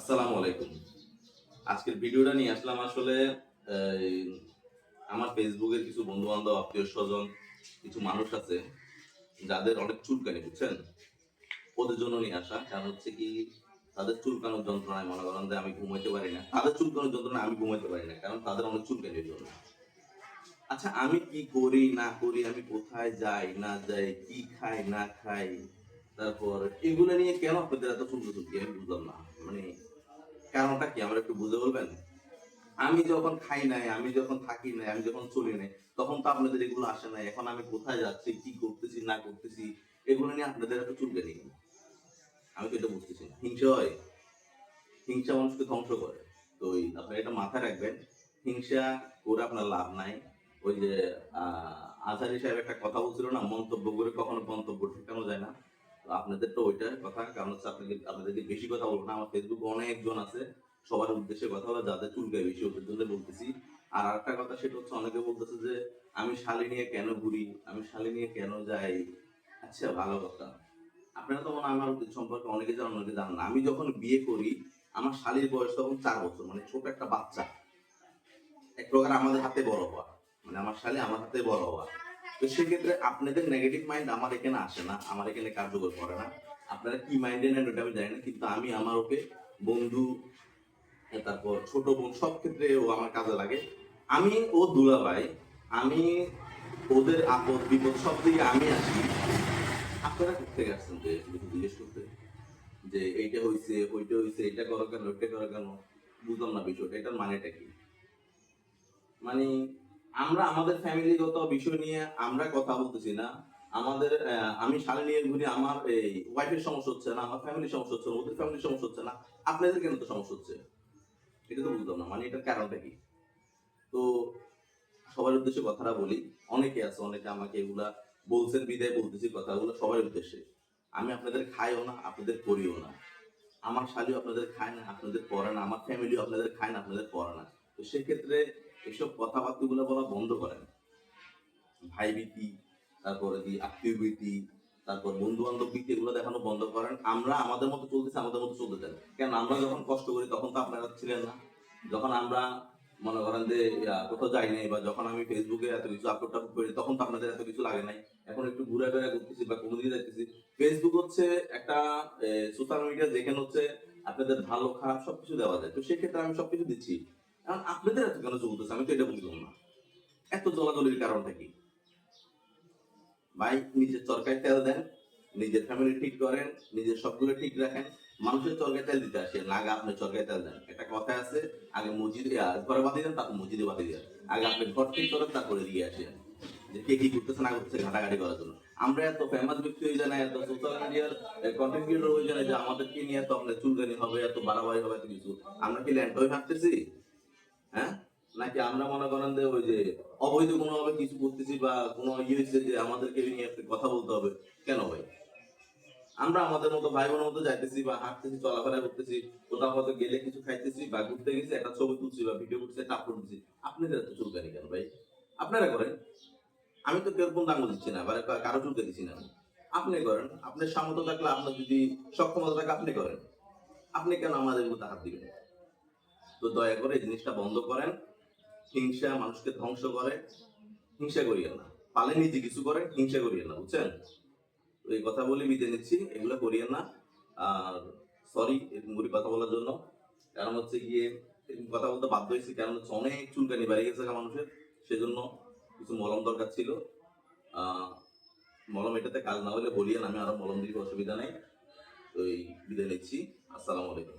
আসসালামু আলাইকুম। আজকের ভিডিওটা নিয়ে আসলাম আসলে এই, আমার ফেসবুকের কিছু বন্ধু-বান্ধব, আত্মীয়-স্বজন, কিছু মানুষ আছে যাদের অনেক চুলকানি, বুঝছেন? ওদের জন্য নিয়ে আসা। কারণ হচ্ছে কি, তাদের চুলকানোর যন্ত্রণায় মনে করেন যে আমি ঘুমাইতে পারি না। তাদের চুলকানোর যন্ত্রণায় আমি ঘুমাইতে পারি না। কারণ তাদের অনেক চুলকানির জন্য। আচ্ছা, আমি কি করি না করি, আমি কোথায় যাই না যাই, কি খাই না খাই, তারপর এগুলো নিয়ে কেন আপনাদের এত চুলকাচুলকি আমি বুঝলাম না। মানে কারণটা কি আমার একটু বুঝে বলবেন? আমি যখন খাই নাই, আমি যখন থাকি নাই, আমি যখন চলি নাই, তখন তো আপনাদের এগুলো আসে নাই। এখন আমি কোথায় যাচ্ছি, কি করতেছি না করতেছি, এগুলো নিয়ে আপনাদের এত চুলকানি কেন? আমি তো এটা বুঝতেছি না। হিংসা হয়। হিংসা মানুষকে ধ্বংস করে। তো আপনারা এটা মাথায় রাখবেন। হিংসা করে আপনার লাভ নাই। ওই যে আজহারি সাহেব একটা কথা বলছিল না, মন্তব্য করে কখনো গন্তব্য ঠেকানো যায় না। তো আপনাদের তো ওইটাই কথা। কারণ হচ্ছে আপনাদেরকে বেশি কথা বলবো না। আমার ফেসবুকে অনেকজন আছে, সবার উদ্দেশ্যে কথা বলা, যাদের চুলকায় বেশি ওদের জন্য বলতেছি। আর আরেকটা কথা, সেটা হচ্ছে অনেকে বলতেছে যে আমি শালি নিয়ে কেন ঘুরি, আমি শালি নিয়ে কেন যাই। আচ্ছা, ভালো কথা। আপনারা তো মনে হয় আমার সম্পর্কে অনেকে জানেন, অনেকে জানেন না। আমি যখন বিয়ে করি, আমার শালীর বয়স তখন 4 বছর, মানে ছোট একটা বাচ্চা। এক প্রকার আমাদের হাতে বড় হওয়া, মানে আমার শালী আমার হাতে বড় হওয়া। তো সেক্ষেত্রে আপনাদের নেগেটিভ মাইন্ড আমার এখানে আসে না, আমার এখানে কার্যকর করে না। আপনারা কি মাইন্ডে নেন ওটা আমি জানি না, কিন্তু আমি আমার ওকে বন্ধু, তারপর ছোট বোন, সব ক্ষেত্রে ও আমার কাজে লাগে। আমি ও দুলাভাই, আমি ওদের আপদ বিপদ সব দিকে আমি আসি। আপনারা কোথেকে আসছেন যে শুধু জিজ্ঞেস করতে যে এইটা হইছে ওইটা হইছে, এটা করো কেন ওইটা করো কেন? বুঝলাম না বিষয়টা, এটার মানেটা কি? মানে আমরা আমাদের ফ্যামিলিগত বিষয় নিয়ে আমরা কথা বলতেছি না। আমাদের আমি শালী নিয়ে ঘুরি, আমার এই ওয়াইফের সমস্যা হচ্ছে না, আমার ফ্যামিলির সমস্যা হচ্ছে না, ওদের ফ্যামিলির সমস্যা হচ্ছে না, আপনাদের কেন তো সমস্যা হচ্ছে? এটা তো বুঝলাম না, মানে এটার কারণটা কি? তো সবার উদ্দেশ্যে কথাটা বলি। অনেকে আছে, অনেকে আমাকে এগুলা বলছেন বিদায় বলতেছি কথাগুলো সবার উদ্দেশ্যে। আমি আপনাদের খাইও না, আপনাদের করিও না। আমার শালীও আপনাদের খায় না, আপনাদের পড়ে না, আমার ফ্যামিলিও আপনাদের খায় না, আপনাদের পড়ে না। তো সেক্ষেত্রে এসব কথাবার্তাগুলো বলা বন্ধ করেন। ভাই ভীতি, তারপরে আত্মীয় ভীতি, তারপর বন্ধু বান্ধব ভীতি, এগুলো দেখানো বন্ধ করেন। আমরা আমাদের মতো চলতেছি, আমাদের মতো চলতে দেন। কেন, আমরা যখন কষ্ট করি তখন তো আপনারা ছিলেন না। যখন আমরা মনে করেন যে কোথাও যাই নাই, বা যখন আমি ফেসবুকে এত কিছু আপলোড টাপলোড করি, তখন তো আপনাদের এত কিছু লাগে নাই। এখন একটু ঘুরে ফেরা করতেছি বা কোনো দিকে যাইতেছি। ফেসবুক হচ্ছে একটা সোশ্যাল মিডিয়া, যেখানে হচ্ছে আপনাদের ভালো খারাপ সবকিছু দেওয়া যায়। তো সেক্ষেত্রে আমি সবকিছু দিচ্ছি। এখন আপনাদের এত কেন চলতেছে, আমি তো এটা বুঝলাম না। এত জলাজলির কারণটা কি? ভাই, নিজের চরকায় তেল দেন, নিজের ফ্যামিলি ঠিক করেন, নিজের সবগুলো ঠিক রাখেন। মানুষের চরকায় তেল দিতে আসে না, আগে আপনি চরকায় তেল দেন। একটা কথা আছে, আগে মসজিদে ঘরে বাতি দেন, তারপর মসজিদে বাতি দেন। আগে আপনি ঘর ঠিক করেন, তারপরে দিয়ে আসেন যে কে কি করতেছে না করতেছে ঘাটাঘাটি করার জন্য। আমরা এত ফেমাস ব্যক্তি হয়ে যায় না, এত সোশ্যাল মিডিয়ার কন্টেন্ট ক্রিয়েটর হয়ে যায় না যে আমাদেরকে নিয়ে এত আপনার চুলকানি হবে, এত বাড়াবাড়ি হবে, এত কিছু। আমরা কি ল্যান্ড হয়ে হাঁটতেছি? হ্যাঁ? নাকি আমরা মনে করেন যে ওই যে অবৈধ কোনোভাবে কিছু করতেছি, বা কোনো ইয়ে হয়েছে যে আমাদেরকে নিয়ে একটা কথা বলতে হবে? কেন ভাই? আমরা আমাদের মতো ভাই বোনের মতো যাইতেছি বা হাঁটতেছি, চলাফেরা করতেছি, কোথাও হয়তো গেলে কিছু খাইতেছি বা ঘুরতে গেছি, একটা ছবি তুলছি বা ভিডিও করছি, একটা আপলোড দিচ্ছি। আপনাদের এত চুলকানি কেন ভাই? আপনারা করেন। আমি তো কেউ কোন দাঙ্গ দিচ্ছি না, বা কারো চুলকে দিচ্ছি না। আপনি করেন, আপনার সামর্থ্য থাকলে, আপনার যদি সক্ষমতা থাকে, আপনি করেন। আপনি কেন আমাদের মতো হাত দিবেন? তো দয়া করে এই জিনিসটা বন্ধ করেন। হিংসা মানুষকে ধ্বংস করে। হিংসা করিয়েন না। পালে নিজে কিছু করে, হিংসা করিয়েন না, বুঝছেন? তো এই কথা বলে বিদায় নিচ্ছি, এগুলো করিয়েন না। আর সরি এরকম করে কথা বলার জন্য। কারণ হচ্ছে গিয়ে এরকম কথা বলতে বাধ্য হয়েছি, কারণ হচ্ছে অনেক চুলকানি বেড়ে গেছে মানুষের। সেজন্য কিছু মলম দরকার ছিল। আহ মলম এটাতে কাজ না হলে বলিয়েন, আমি আরো মলম দিব, অসুবিধা নেই। তো এই বিদায় নিচ্ছি। আসসালামু আলাইকুম।